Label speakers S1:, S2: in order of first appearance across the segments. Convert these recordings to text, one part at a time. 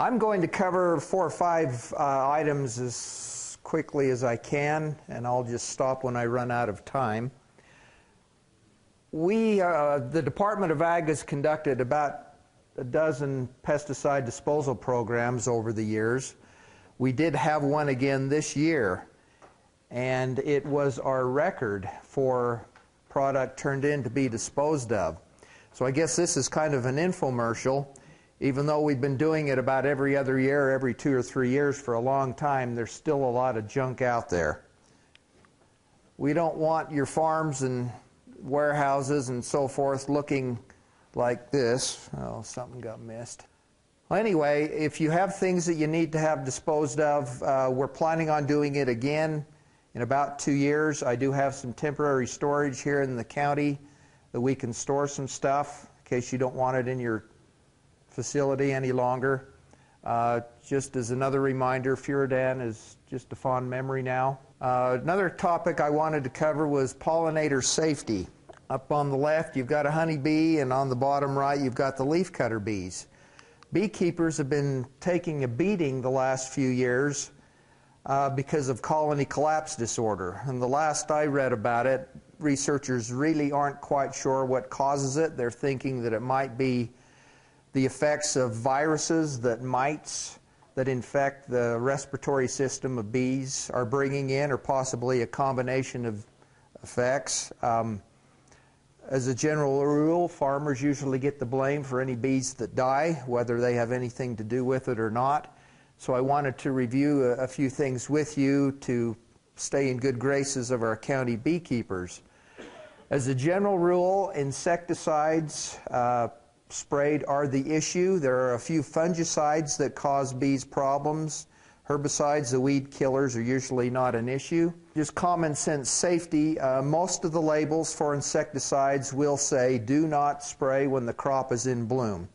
S1: I'm going to cover 4 or 5 items as quickly as I can, and I'll just stop when I run out of time. The Department of Ag has conducted about a dozen pesticide disposal programs over the years. We did have one again this year, and it was our record for product turned in to be disposed of. So I guess this is kind of an infomercial. Even though we've been doing it about every other year, every 2 or 3 years for a long time, there's still a lot of junk out there. We don't want your farms and warehouses and so forth looking like this. Oh, something got missed. Well, anyway, if you have things that you need to have disposed of, we're planning on doing it again in about 2 years. I do have some temporary storage here in the county that we can store some stuff in case you don't want it in your facility any longer. Just as another reminder, Furadan is just a fond memory now. Another topic I wanted to cover was pollinator safety. Up on the left you've got a honeybee, and on the bottom right you've got the leafcutter bees. Beekeepers have been taking a beating the last few years because of colony collapse disorder. And the last I read about it, researchers really aren't quite sure what causes it. They're thinking that it might be the effects of viruses that mites that infect the respiratory system of bees are bringing in, or possibly a combination of effects. As a general rule, farmers usually get the blame for any bees that die, whether they have anything to do with it or not. So I wanted to review a few things with you to stay in good graces of our county beekeepers. As a general rule, insecticides sprayed are the issue. There are a few fungicides that cause bees problems. Herbicides, the weed killers, are usually not an issue. Just common sense safety. Most of the labels for insecticides will say, do not spray when the crop is in bloom.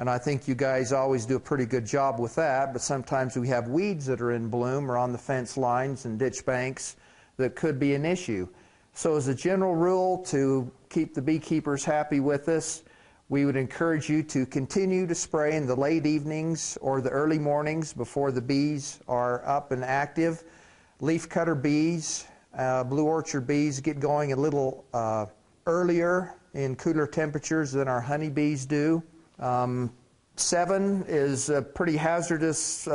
S1: And I think you guys always do a pretty good job with that, but sometimes we have weeds that are in bloom or on the fence lines and ditch banks that could be an issue. So as a general rule, to keep the beekeepers happy with us, we would encourage you to continue to spray in the late evenings or the early mornings before the bees are up and active. Leafcutter bees, blue orchard bees get going a little earlier in cooler temperatures than our honeybees do. 7 is a pretty hazardous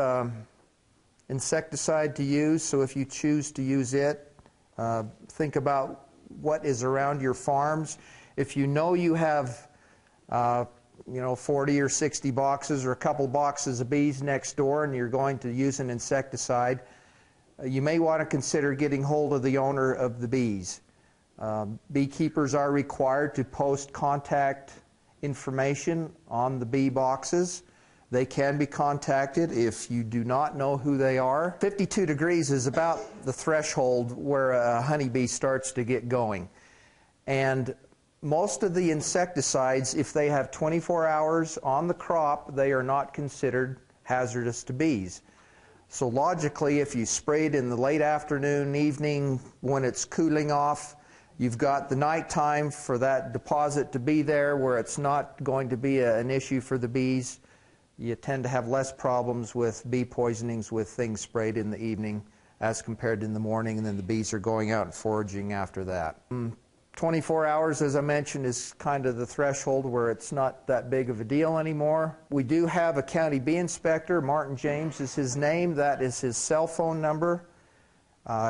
S1: insecticide to use, so if you choose to use it, think about what is around your farms. If you know you have 40 or 60 boxes or a couple boxes of bees next door and you're going to use an insecticide, you may want to consider getting hold of the owner of the bees. Beekeepers are required to post contact information on the bee boxes. They can be contacted if you do not know who they are. 52 degrees is about the threshold where a honeybee starts to get going. And most of the insecticides, if they have 24 hours on the crop, they are not considered hazardous to bees. So logically, if you sprayed in the late afternoon, evening, when it's cooling off, you've got the nighttime for that deposit to be there where it's not going to be an issue for the bees. You tend to have less problems with bee poisonings with things sprayed in the evening as compared to in the morning, and then the bees are going out and foraging after that. 24 hours, as I mentioned, is kind of the threshold where it's not that big of a deal anymore. We do have a county bee inspector. Martin James is his name. That is his cell phone number.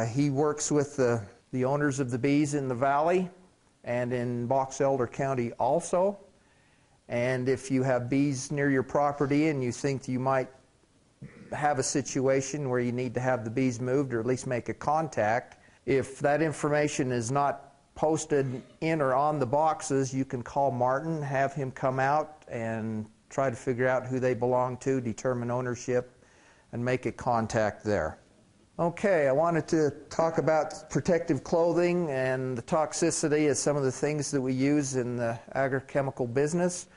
S1: He works with the owners of the bees in the valley and in Box Elder County also. And if you have bees near your property and you think you might have a situation where you need to have the bees moved or at least make a contact, if that information is not posted in or on the boxes, you can call Martin, have him come out and try to figure out who they belong to, determine ownership, and make a contact there. Okay, I wanted to talk about protective clothing and the toxicity of some of the things that we use in the agrochemical business.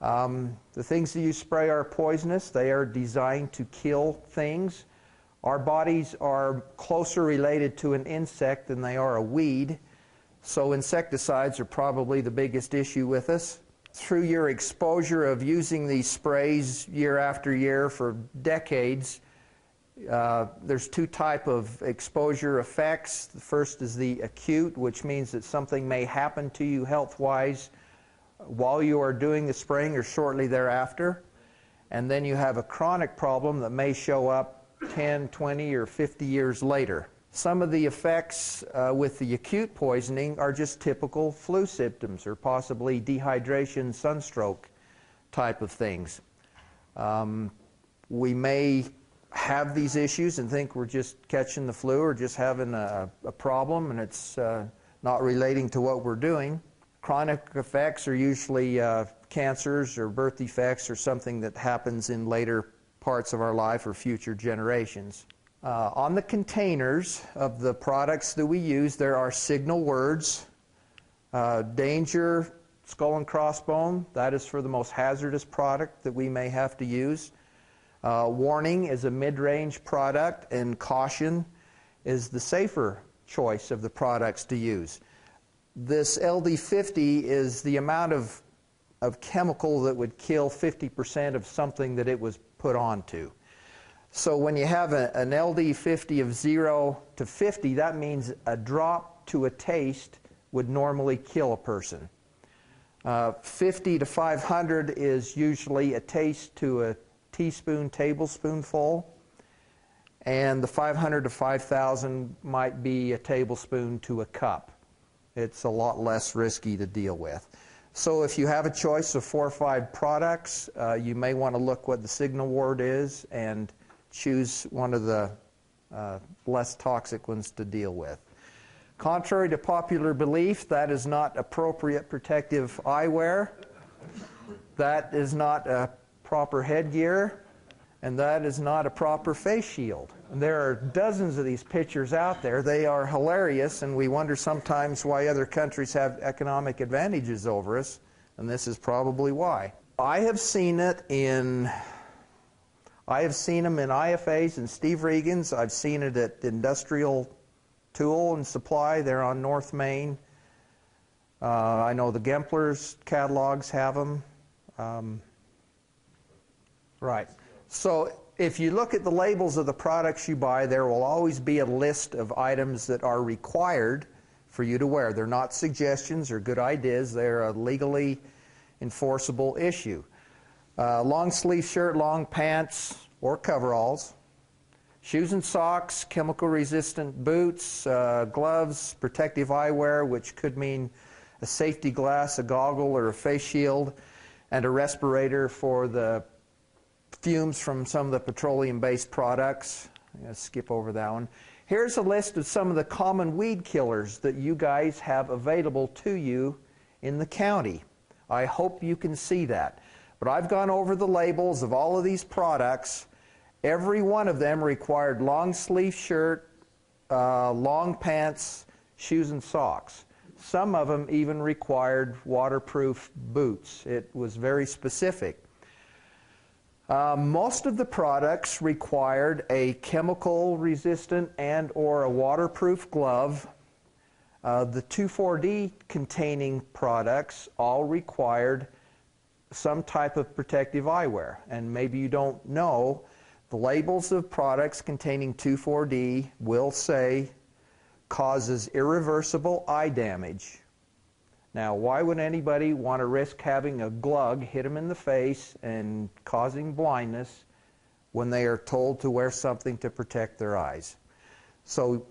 S1: The things that you spray are poisonous. They are designed to kill things. Our bodies are closer related to an insect than they are a weed. So insecticides are probably the biggest issue with us. through your exposure of using these sprays year after year for decades, there's two types of exposure effects. The first is the acute, which means that something may happen to you health-wise while you are doing the spraying or shortly thereafter. And then you have a chronic problem that may show up 10, 20, or 50 years later. Some of the effects with the acute poisoning are just typical flu symptoms or possibly dehydration, sunstroke type of things. We may have these issues and think we're just catching the flu or just having a problem, and it's not relating to what we're doing. Chronic effects are usually cancers or birth defects or something that happens in later parts of our life or future generations. On the containers of the products that we use, there are signal words. Danger, skull and crossbone, that is for the most hazardous product that we may have to use. Warning is a mid-range product, and caution is the safer choice of the products to use. This LD50 is the amount of chemical that would kill 50% of something that it was put onto. So when you have an LD50 of 0 to 50, that means a drop to a taste would normally kill a person. 50 to 500 is usually a taste to a teaspoon, tablespoonful, and the 500 to 5,000 might be a tablespoon to a cup. It's a lot less risky to deal with. So if you have a choice of 4 or 5 products, you may want to look what the signal word is and choose one of the less toxic ones to deal with. Contrary to popular belief, that is not appropriate protective eyewear. That is not a proper headgear, and that is not a proper face shield. And there are dozens of these pictures out there. They are hilarious, and we wonder sometimes why other countries have economic advantages over us, and this is probably why. I have seen them in IFAs and Steve Regan's. I've seen it at Industrial Tool and Supply. They're on North Main. I know the Gempler's catalogs have them. Right. So if you look at the labels of the products you buy, there will always be a list of items that are required for you to wear. They're not suggestions or good ideas. They're a legally enforceable issue. Long sleeve shirt, long pants, or coveralls. Shoes and socks, chemical resistant boots, gloves, protective eyewear, which could mean a safety glass, a goggle, or a face shield, and a respirator for the fumes from some of the petroleum-based products. I'm going to skip over that one. Here's a list of some of the common weed killers that you guys have available to you in the county. I hope you can see that. But I've gone over the labels of all of these products. Every one of them required long sleeve shirt, long pants, shoes and socks. Some of them even required waterproof boots. It was very specific. Most of the products required a chemical resistant and or a waterproof glove. The 2,4-D containing products all required some type of protective eyewear. And maybe you don't know, the labels of products containing 2,4-D will say causes irreversible eye damage. Now, why would anybody want to risk having a glug hit them in the face and causing blindness when they are told to wear something to protect their eyes? So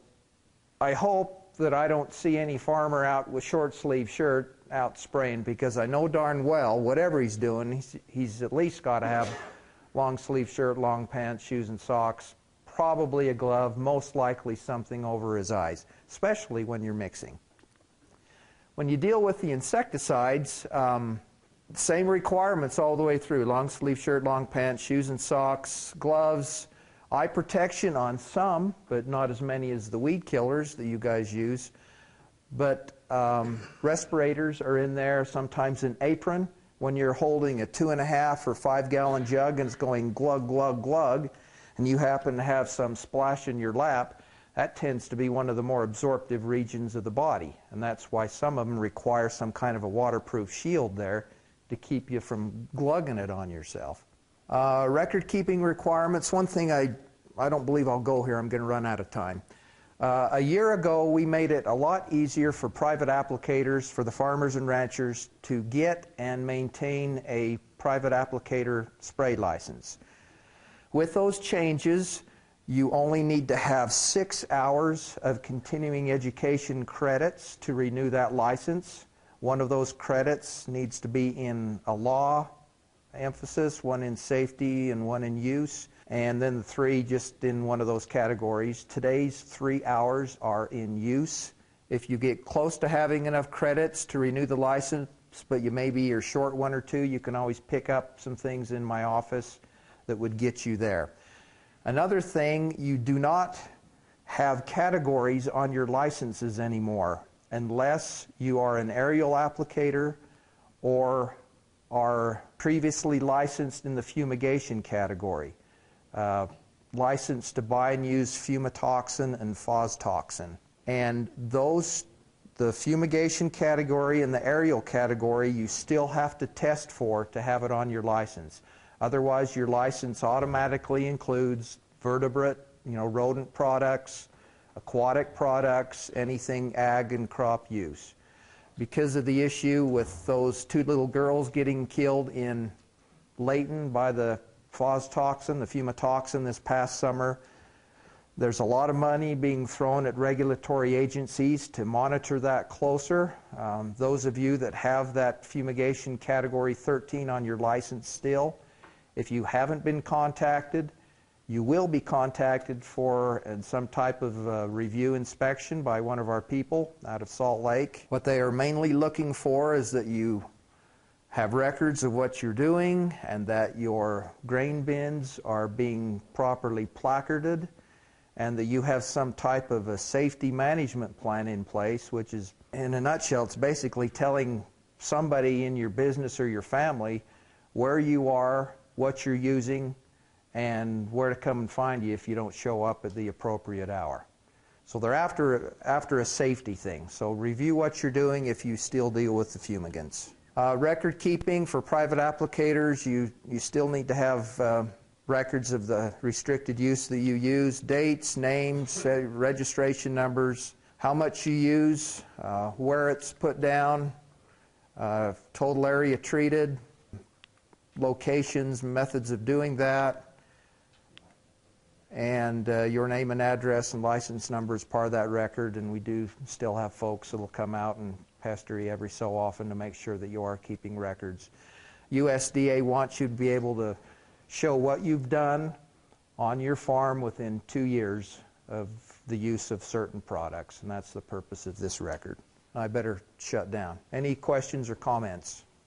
S1: I hope that I don't see any farmer out with short sleeve shirt out spraying, because I know darn well whatever he's doing, he's at least got to have long sleeve shirt, long pants, shoes and socks, probably a glove, most likely something over his eyes, especially when you're mixing. When you deal with the insecticides, same requirements all the way through. Long sleeve shirt, long pants, shoes and socks, gloves, eye protection on some, but not as many as the weed killers that you guys use. But respirators are in there, sometimes an apron. When you're holding a 2.5 or 5 gallon jug and it's going glug, glug, glug, and you happen to have some splash in your lap, that tends to be one of the more absorptive regions of the body. And that's why some of them require some kind of a waterproof shield there to keep you from glugging it on yourself. Record keeping requirements. One thing I don't believe I'll go here. I'm going to run out of time. A year ago, we made it a lot easier for private applicators, for the farmers and ranchers, to get and maintain a private applicator spray license. With those changes, you only need to have 6 hours of continuing education credits to renew that license. One of those credits needs to be in a law emphasis, one in safety, and one in use. And then the 3 just in one of those categories. Today's 3 hours are in use. If you get close to having enough credits to renew the license, but you're short 1 or 2, you can always pick up some things in my office that would get you there. Another thing, you do not have categories on your licenses anymore unless you are an aerial applicator or are previously licensed in the fumigation category. Licensed to buy and use fumitoxin and phostoxin. And the fumigation category and the aerial category, you still have to test for to have it on your license. Otherwise, your license automatically includes vertebrate, rodent products, aquatic products, anything ag and crop use. Because of the issue with those 2 little girls getting killed in Layton by the phostoxin, the fumitoxin, this past summer, there's a lot of money being thrown at regulatory agencies to monitor that closer. Those of you that have that fumigation category 13 on your license still, if you haven't been contacted, you will be contacted for some type of review inspection by one of our people out of Salt Lake. What they are mainly looking for is that you have records of what you're doing and that your grain bins are being properly placarded and that you have some type of a safety management plan in place, which is, in a nutshell, it's basically telling somebody in your business or your family where you are, what you're using, and where to come and find you if you don't show up at the appropriate hour. So they're after a safety thing. So review what you're doing if you still deal with the fumigants. Record keeping for private applicators, you still need to have records of the restricted use that you use, dates, names, registration numbers, how much you use, where it's put down, total area treated, locations, methods of doing that, and your name and address and license number is part of that record, and we do still have folks that will come out and pester you every so often to make sure that you are keeping records. USDA wants you to be able to show what you've done on your farm within 2 years of the use of certain products, and that's the purpose of this record. I better shut down. Any questions or comments?